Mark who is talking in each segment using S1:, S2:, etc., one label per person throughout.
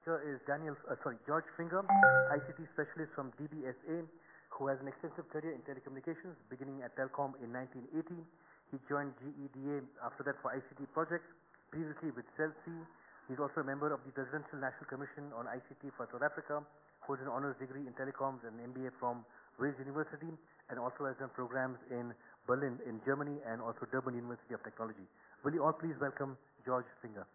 S1: speaker is George Finger, ICT specialist from DBSA, who has an extensive career in telecommunications, beginning at Telkom in 1980. He joined GEDA after that for ICT projects, previously with CELSI. He's also a member of the Presidential National Commission on ICT for South Africa, holds an honors degree in telecoms and MBA from Wales University, and also has done programs in Berlin in Germany and also Durban University of Technology. Will you all please welcome George Finger?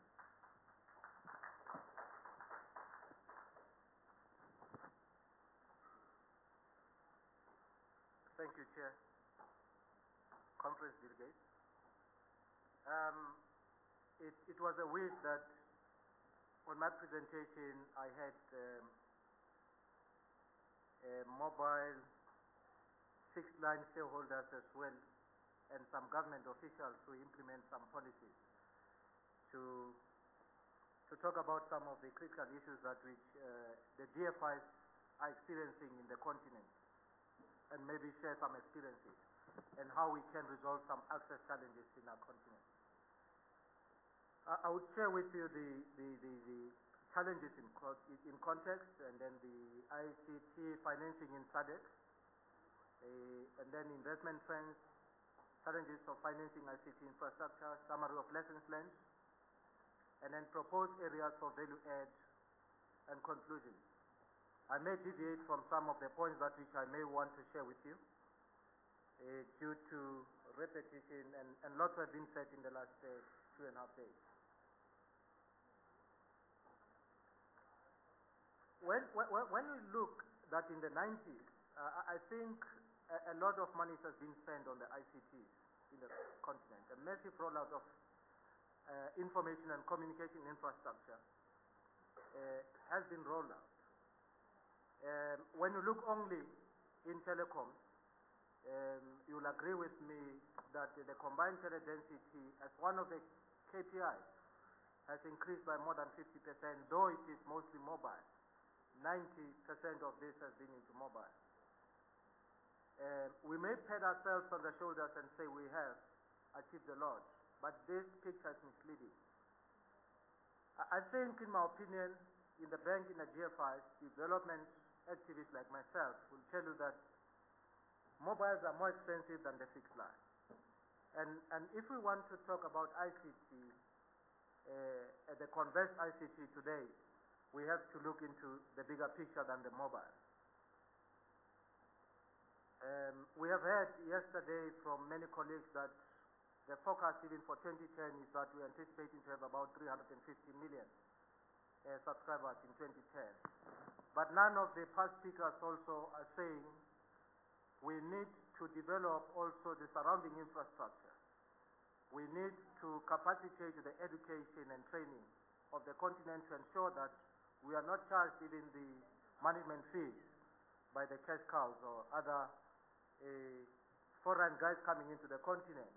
S2: Thank you, Chair. Conference delegates. It was a wish that on my presentation I had mobile fixed line shareholders as well and some government officials to implement some policies to talk about some of the critical issues that which the DFIs are experiencing in the continent, and maybe share some experiences and how we can resolve some access challenges in our continent. I would share with you the challenges in context, and then the ICT financing in SADC, and then investment trends, challenges of financing ICT infrastructure, summary of lessons learned, and then proposed areas for value add and conclusions. I may deviate from some of the points that which I may want to share with you due to repetition, and lots have been said in the last 2.5 days. When we look that in the 90s, I think a lot of money has been spent on the ICTs in the continent. A massive rollout of information and communication infrastructure has been rolled out. When you look only in telecoms, you'll agree with me that the combined tele density as one of the KPIs has increased by more than 50%, though it is mostly mobile. 90% of this has been into mobile. We may pat ourselves on the shoulders and say we have achieved a lot, but this picture is misleading. I think, in my opinion, in the bank, in the GFIs, development activists like myself will tell you that mobiles are more expensive than the fixed line. And if we want to talk about ICT, the converged ICT today, we have to look into the bigger picture than the mobile. We have heard yesterday from many colleagues that the forecast even for 2010 is that we are anticipating to have about 350 million subscribers in 2010. But none of the past speakers also are saying we need to develop also the surrounding infrastructure. We need to capacitate the education and training of the continent to ensure that we are not charged even the management fees by the cash cows or other foreign guys coming into the continent.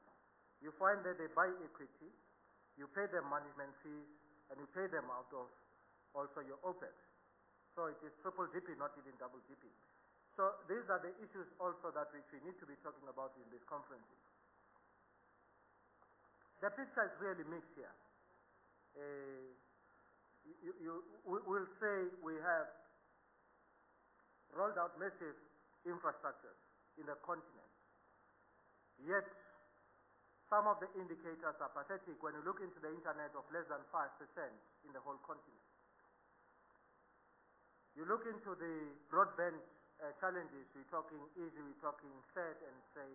S2: You find that they buy equity, you pay them management fees, and you pay them out of also your OPEX. So it is triple dipping, not even double dipping. So these are the issues also that which we need to be talking about in these conferences. The picture is really mixed here. You will say we have rolled out massive infrastructures in the continent. Yet, some of the indicators are pathetic when you look into the internet of less than 5% in the whole continent. You look into the broadband challenges, we're talking easy, we're talking set, and say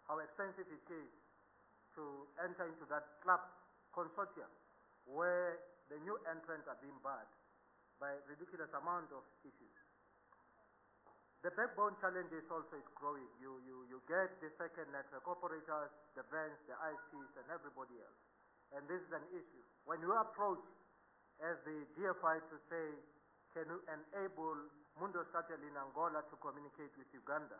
S2: how expensive it is to enter into that club consortium where the new entrants are being barred by ridiculous amount of issues. The backbone challenges also is growing. You get the second network operators, the VANs, the ISPs, and everybody else. And this is an issue. When you approach as the DFI to say, can you enable Mundo Satel in Angola to communicate with Uganda?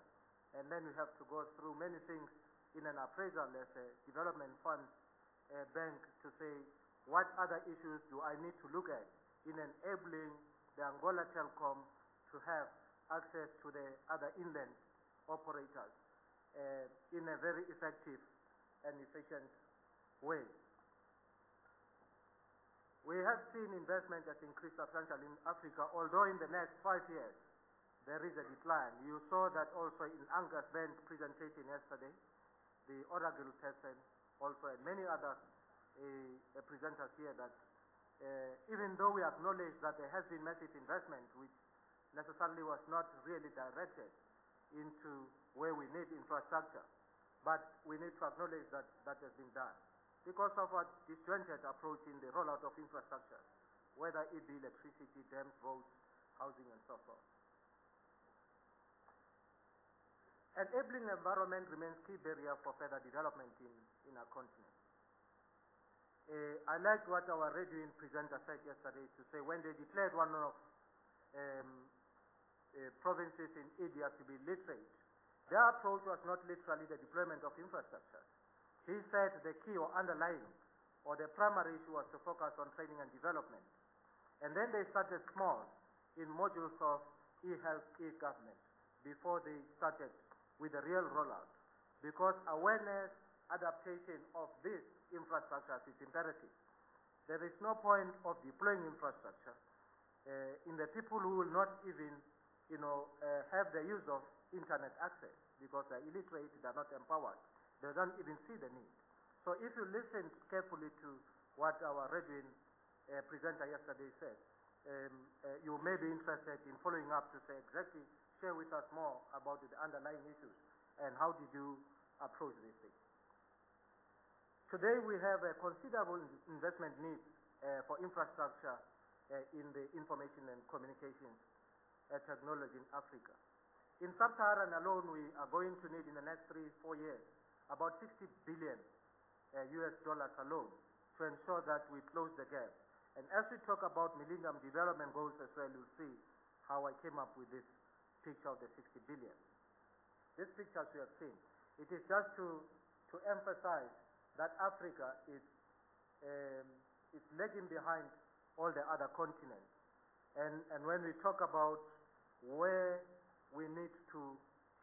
S2: And then you have to go through many things in an appraisal as a development fund bank to say, what other issues do I need to look at in enabling the Angola Telecom to have access to the other inland operators in a very effective and efficient way. We have seen investment has increased substantially in Africa, although in the next 5 years there is a decline. You saw that also in Angus Bent's presentation yesterday, the Oracle person also, and many other presenters here, that even though we acknowledge that there has been massive investment, which necessarily was not really directed into where we need infrastructure, but we need to acknowledge that that has been done because of a disjointed approach in the rollout of infrastructure, whether it be electricity, dams, roads, housing, and so forth. Enabling environment remains key barrier for further development in our continent. I like what our Redwin presenter said yesterday to say when they declared one of provinces in India to be literate, their approach was not literally the deployment of infrastructure. He said the key or underlying or the primary issue was to focus on training and development. And then they started small in modules of e-health, e-government before they started with the real rollout, because awareness, adaptation of this infrastructure is imperative. There is no point of deploying infrastructure in the people who will not even, have the use of internet access because they're illiterate, they're not empowered, they don't even see the need. So if you listen carefully to what our Redwin presenter yesterday said, you may be interested in following up to say exactly, share with us more about the underlying issues and how did you approach this thing. Today we have a considerable investment needs for infrastructure in the information and communications technology in Africa. In Sub-Saharan alone, we are going to need in the next 3-4 years about $60 billion US dollars alone to ensure that we close the gap. And as we talk about Millennium Development Goals as well, you'll see how I came up with this picture of the 60 billion. This picture as you have seen, it is just to emphasize that Africa is lagging behind all the other continents. And when we talk about where we need to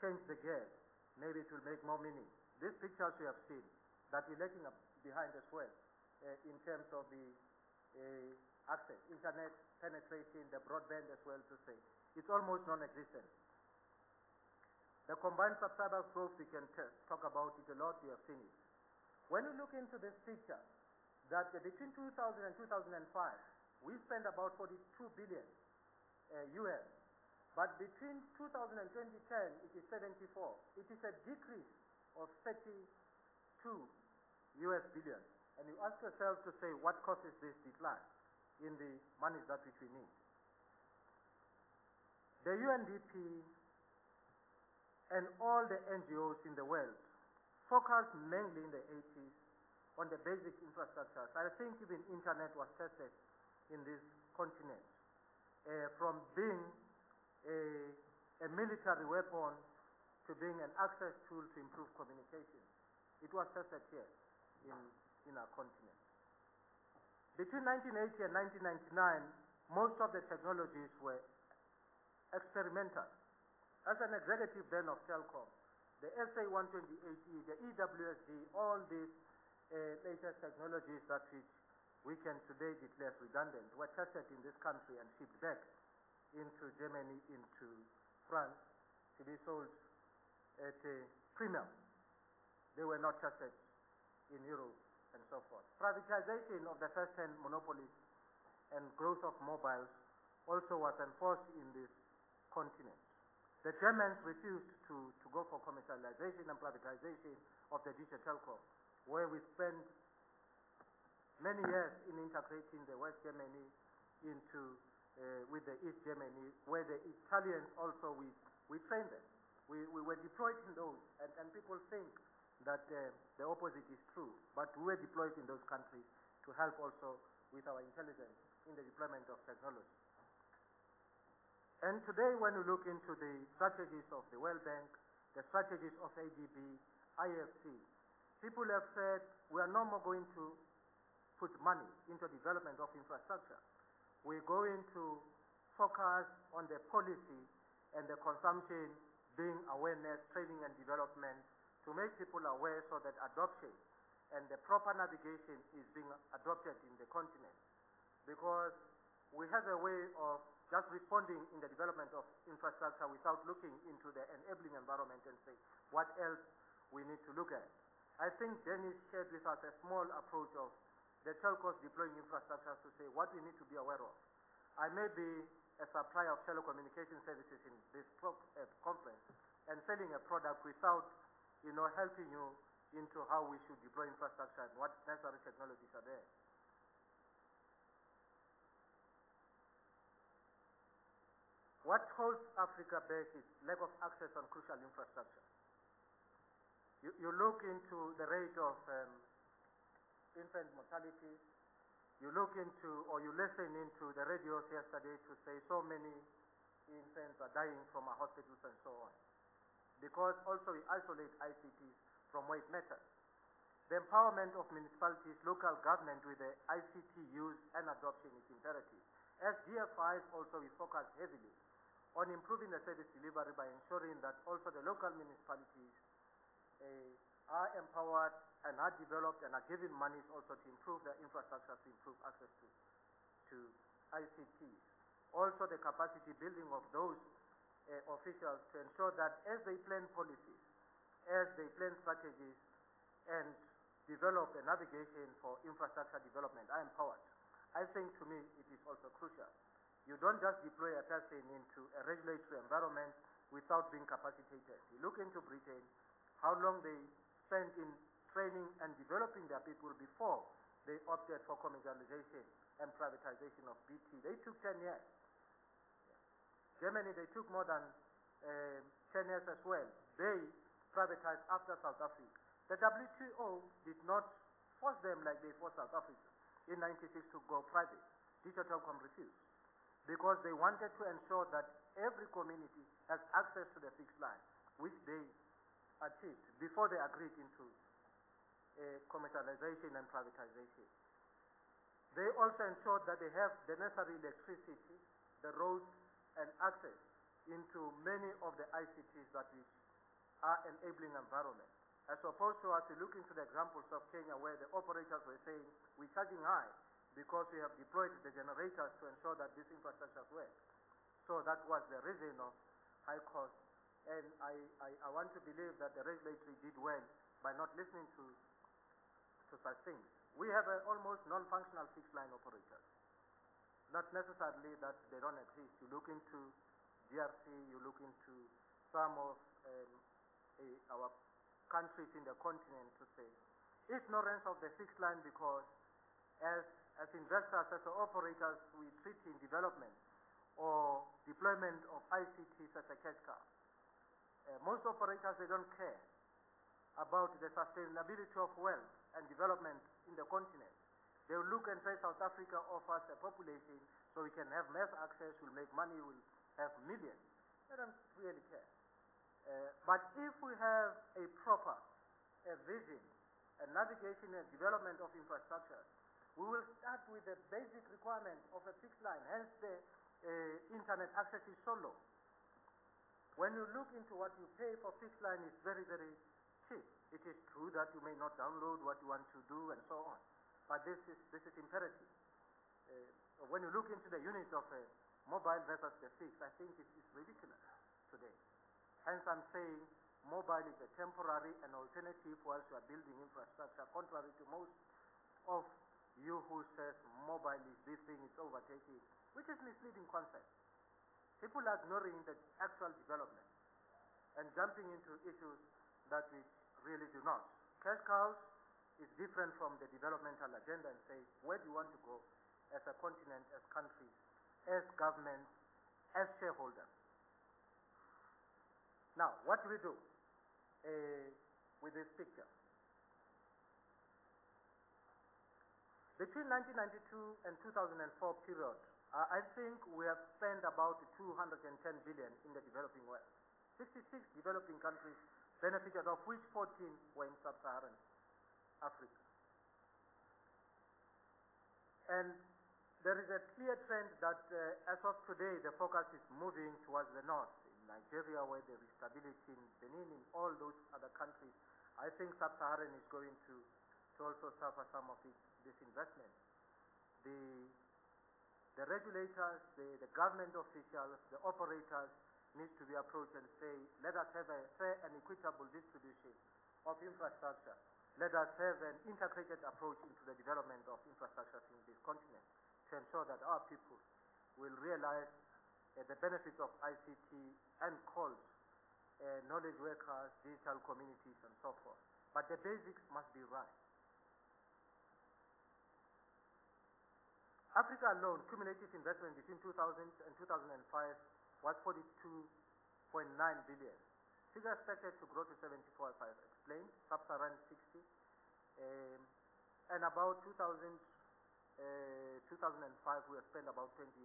S2: change the gap, maybe it will make more meaning. These pictures you have seen, that we're lagging behind as well in terms of the access, internet penetration, the broadband as well to say. It's almost non-existent. The combined subscriber growth, we can talk about it a lot, we have seen it. When you look into this picture, that between 2000 and 2005, we spent about 42 billion US. But between 2000 and 2010, it is 74. It is a decrease of 32 US billion. And you ask yourself to say, what causes this decline in the money that which we need? The UNDP and all the NGOs in the world focused mainly in the 80s on the basic infrastructure. I think even internet was tested in this continent. From being a military weapon to being an access tool to improve communication. It was tested here in our continent. Between 1980 and 1999, most of the technologies were experimental. As an executive then of Telkom, the SA128E, the EWSD, all these latest technologies that we can today declare redundant were tested in this country and shipped back into Germany, into France, to be sold at a premium. They were not tested in Europe and so forth. Privatization of the first-hand monopolies and growth of mobiles also was enforced in this continent. The Germans refused to go for commercialization and privatization of the Deutsche Telekom, where we spent many years in integrating the West Germany into with the East Germany, where the Italians also, we trained them. We were deployed in those, and people think that the opposite is true, but we were deployed in those countries to help also with our intelligence in the deployment of technology. And today, when we look into the strategies of the World Bank, the strategies of ADB, IFC, people have said we are no more going to put money into development of infrastructure. We're going to focus on the policy and the consumption being awareness, training and development to make people aware so that adoption and the proper navigation is being adopted in the continent. because we have a way of just responding in the development of infrastructure without looking into the enabling environment and say what else we need to look at. I think Dennis shared with us a small approach of the telcos deploying infrastructure to say what we need to be aware of. I may be a supplier of telecommunication services in this conference and selling a product without, helping you into how we should deploy infrastructure and what necessary technologies are there. What holds Africa back is lack of access on crucial infrastructure. You look into the rate of infant mortality, you look into or you listen into the radios yesterday to say so many infants are dying from our hospitals and so on. Because also we isolate ICTs from where it matters. The empowerment of municipalities, local government with the ICT use and adoption is imperative. As DFIs also we focus heavily on improving the service delivery by ensuring that also the local municipalities are empowered and are developed and are given monies also to improve their infrastructure, to improve access to ICTs. Also the capacity building of those officials to ensure that as they plan policies, as they plan strategies and develop a navigation for infrastructure development are empowered. I think to me it is also crucial. You don't just deploy a person into a regulatory environment without being capacitated. You look into Britain, how long they spent in training and developing their people before they opted for commercialization and privatization of BT. They took 10 years. Germany, they took more than 10 years as well. They privatized after South Africa. The WTO did not force them like they forced South Africa in 96 to go private. Digital Telecom refused, because they wanted to ensure that every community has access to the fixed line, which they achieved before they agreed into commercialization and privatization. They also ensured that they have the necessary electricity, the roads, and access into many of the ICTs that which are enabling environment. As opposed to us, we look into the examples of Kenya where the operators were saying, we're charging high because we have deployed the generators to ensure that this infrastructure works. So that was the reason of high cost. And I want to believe that the regulatory did well by not listening to such things. We have almost non-functional fixed line operators. Not necessarily that they don't exist. You look into DRC, you look into some of our countries in the continent to say ignorance of the fixed line, because as investors, as operators, we treat in development or deployment of ICTs as a cash cow. Most operators, they don't care about the sustainability of wealth and development in the continent. They will look and say South Africa offers a population so we can have mass access, we'll make money, we'll have millions. They don't really care. But if we have a proper vision, a navigation and development of infrastructure, we will start with the basic requirement of a fixed line. Hence the internet access is so low. When you look into what you pay for fixed line, it's very, very cheap. It is true that you may not download what you want to do and so on, but this is imperative. When you look into the units of mobile versus the fixed, I think it is ridiculous today. Hence I'm saying mobile is a temporary and alternative whilst you are building infrastructure, contrary to most of you who says mobile is this thing, it's overtaking, which is misleading concept. People are ignoring the actual development and jumping into issues that we really do not. Cash cows is different from the developmental agenda and say, where do you want to go as a continent, as countries, as governments, as shareholders? Now, what do we do with this picture? Between 1992 and 2004 period, I think we have spent about 210 billion in the developing world. 66 developing countries benefited, of which 14 were in sub-Saharan Africa. And there is a clear trend that as of today, the focus is moving towards the north. In Nigeria, where there is stability, in Benin, in all those other countries, I think sub-Saharan is going to also suffer some of this investment. The The regulators, the government officials, the operators needs to be approached and say, let us have a fair and equitable distribution of infrastructure. Let us have an integrated approach into the development of infrastructure in this continent to ensure that our people will realize the benefits of ICT and calls, knowledge workers, digital communities, and so forth. But the basics must be right. Africa alone, cumulative investment between 2000 and 2005 was 42.9 billion. Figure expected to grow to 74, as I've explained, sub-Saharan 60, and about 2005 we have spent about 24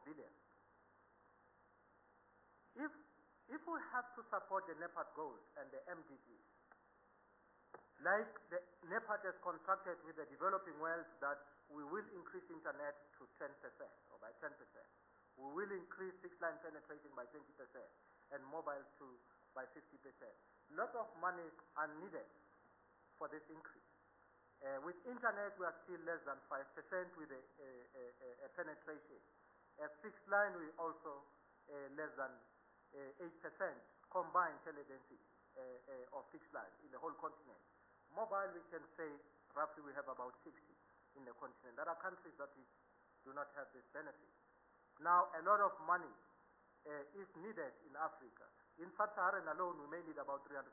S2: billion. If we have to support the NEPAD goals and the MDGs, like the NEPAD has contracted with the developing world that we will increase internet to 10% or by 10%. We will increase fixed line penetration by 20% and mobile by 50%. Lot of money are needed for this increase. With internet, we are still less than 5% with a penetration. Fixed line, we also less than 8% combined teledensity of fixed line in the whole continent. Mobile, we can say roughly we have about 60 in the continent. There are countries that do not have this benefit. Now, a lot of money is needed in Africa. In Sub-Saharan alone, we may need about 360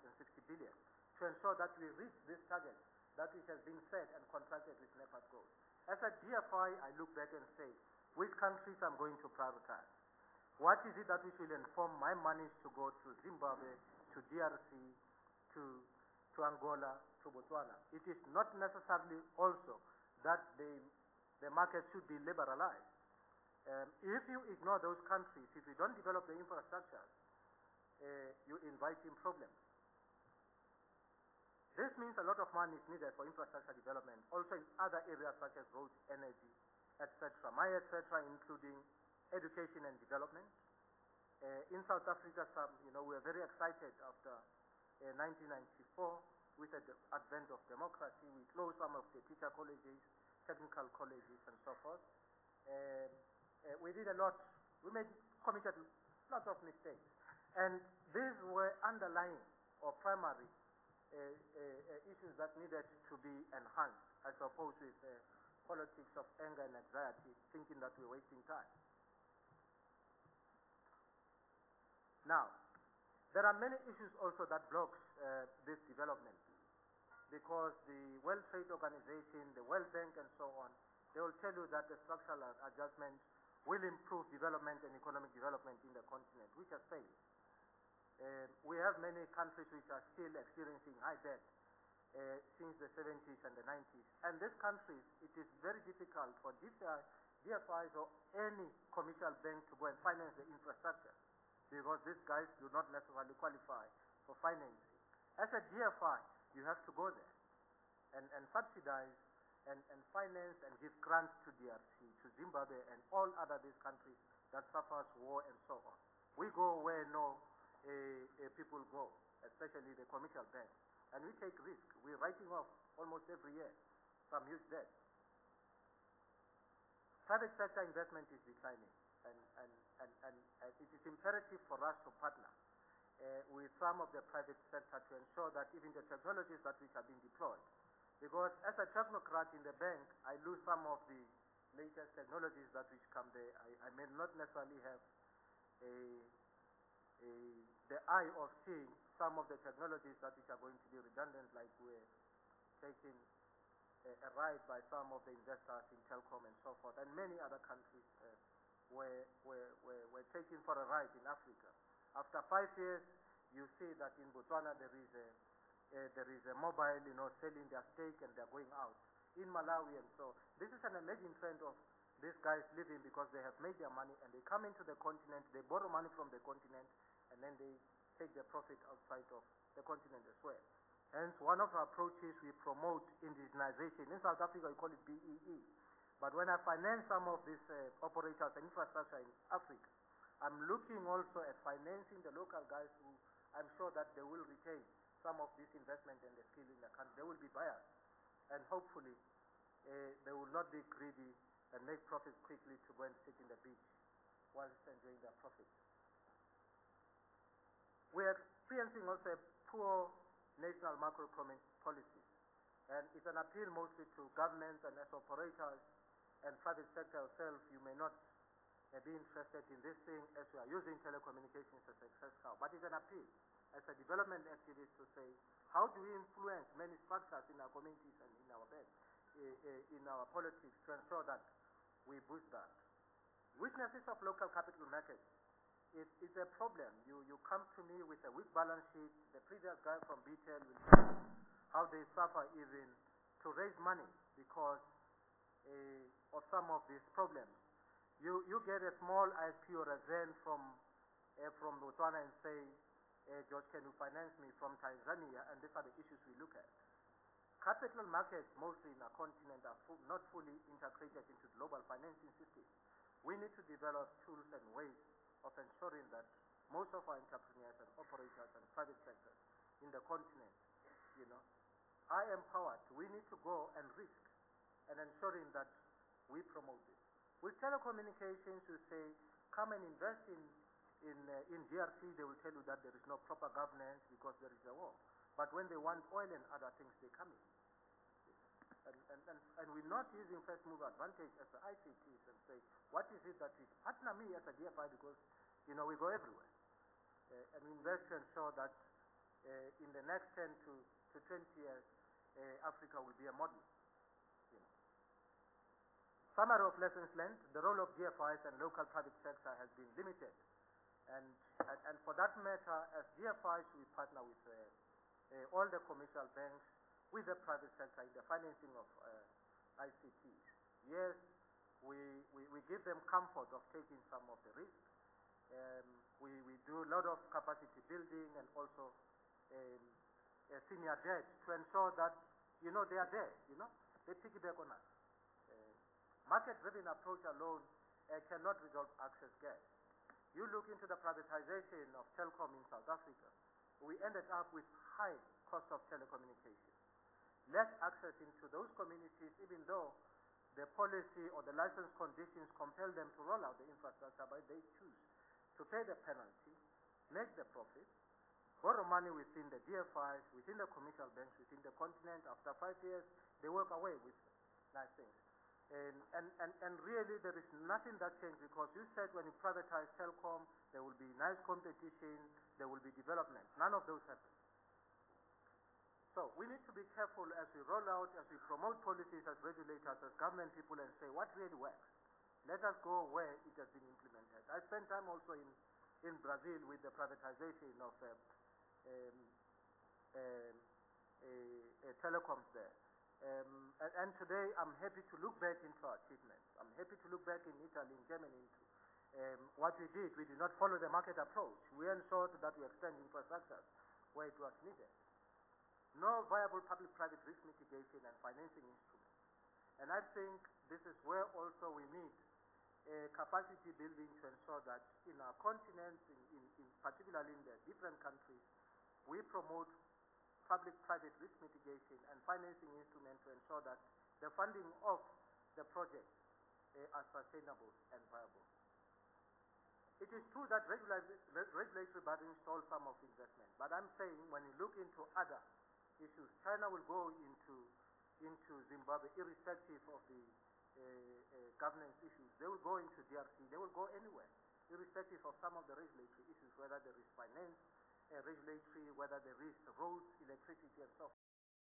S2: billion to ensure that we reach this target that which has been set and contracted with NEPAD goals. As a DFI, I look back and say, which countries I'm going to prioritize? What is it that which will inform my monies to go to Zimbabwe, to DRC, to Angola, to Botswana? It is not necessarily also that the market should be liberalized. If you ignore those countries, if you don't develop the infrastructure, you invite in problems. This means a lot of money is needed for infrastructure development, also in other areas such as roads, energy, etc. My etc., including education and development. In South Africa, we were very excited after 1994 with the advent of democracy. We closed some of the teacher colleges, technical colleges, and so forth. We did a lot. We committed lots of mistakes. And these were underlying or primary issues that needed to be enhanced, as opposed with politics of anger and anxiety, thinking that we're wasting time. Now, there are many issues also that blocks this development, because the World Trade Organization, the World Bank, and so on, they will tell you that the structural adjustment will improve development and economic development in the continent, which has failed. We have many countries which are still experiencing high debt since the 70s and the 90s. And these countries, it is very difficult for DFIs or any commercial bank to go and finance the infrastructure, because these guys do not necessarily qualify for financing. As a DFI, you have to go there and subsidize and finance and give grants to DRC, to Zimbabwe, and all other these countries that suffers war and so on. We go where no people go, especially the commercial banks, and we take risk. We're writing off almost every year some huge debt. Private sector investment is declining, and it is imperative for us to partner with some of the private sector to ensure that even the technologies that which are being deployed, because as a technocrat in the bank, I lose some of the latest technologies that which come there. I may not necessarily have the eye of seeing some of the technologies that which are going to be redundant, like we're taking a ride by some of the investors in Telkom and so forth, and many other countries were taken for a ride in Africa. After 5 years, you see that in Botswana there is a mobile, selling their stake and they're going out. In Malawi and so. This is an emerging trend of these guys living because they have made their money and they come into the continent, they borrow money from the continent, and then they take the profit outside of the continent as well. Hence, one of our approaches, we promote indigenization. In South Africa, we call it BEE. But when I finance some of these operators and infrastructure in Africa, I'm looking also at financing the local guys who I'm sure that they will retain some of this investment and the skill in the country. They will be buyers. And hopefully, they will not be greedy and make profits quickly to go and sit in the beach whilst enjoying their profits. We are experiencing also poor national macroeconomic policies, and it's an appeal mostly to governments and as operators and private sector yourself. You may not be interested in this thing as we are using telecommunications as a success cow, but it's an appeal as a development activist to say, how do we influence many structures in our communities and in our in our politics to ensure that we boost that. Weaknesses of local capital markets. It's a problem. You come to me with a weak balance sheet. The previous guy from BTL will tell you how they suffer even to raise money because of some of these problems. You get a small ISP or a VEN from Botswana and say, George, can you finance me from Tanzania? And these are the issues we look at. Capital markets, mostly in our continent, are not fully integrated into global financing systems. We need to develop tools and ways of ensuring that most of our entrepreneurs and operators and private sectors in the continent, are empowered. We need to go and risk and ensuring that we promote this. With telecommunications, you say, come and invest in DRC, they will tell you that there is no proper governance because there is a war. But when they want oil and other things, they come in. And we're not using first mover advantage as the ICTs and say, what is it that we partner me as a DFI because, we go everywhere. And we invest to ensure that in the next 10 to 20 years, Africa will be a model. Summary of lessons learned, the role of DFIs and local private sector has been limited. And for that matter, as DFIs, we partner with all the commercial banks, with the private sector in the financing of ICTs. Yes, we give them comfort of taking some of the risk. We do a lot of capacity building and also senior debt to ensure that, they are there, they piggyback on us. Market-driven approach alone cannot resolve access gaps. You look into the privatization of telecom in South Africa, we ended up with high cost of telecommunications. Less access into those communities, even though the policy or the license conditions compel them to roll out the infrastructure, but they choose to pay the penalty, make the profit, borrow money within the DFIs, within the commercial banks, within the continent. After 5 years, they walk away with nice things. And really, there is nothing that changed because you said when you privatize telecom, there will be nice competition, there will be development. None of those happen. So we need to be careful as we roll out, as we promote policies as regulators, as government people, and say what really works. Let us go where it has been implemented. I spent time also in Brazil with the privatization of telecoms there. And today I'm happy to look back into our achievements. I'm happy to look back in Italy, in Germany, into what we did. We did not follow the market approach. We ensured that we extend infrastructure where it was needed. No viable public-private risk mitigation and financing instruments. And I think this is where also we need capacity building to ensure that in our continent, particularly in the different countries, we promote public-private risk mitigation and financing instruments to ensure that the funding of the projects are sustainable and viable. It is true that regulatory burdens stall some of investment, but I'm saying when you look into other issues, China will go into Zimbabwe irrespective of the governance issues. They will go into DRC. They will go anywhere, irrespective of some of the regulatory issues, whether there is finance, regulatory, whether there is roads, electricity, and so forth.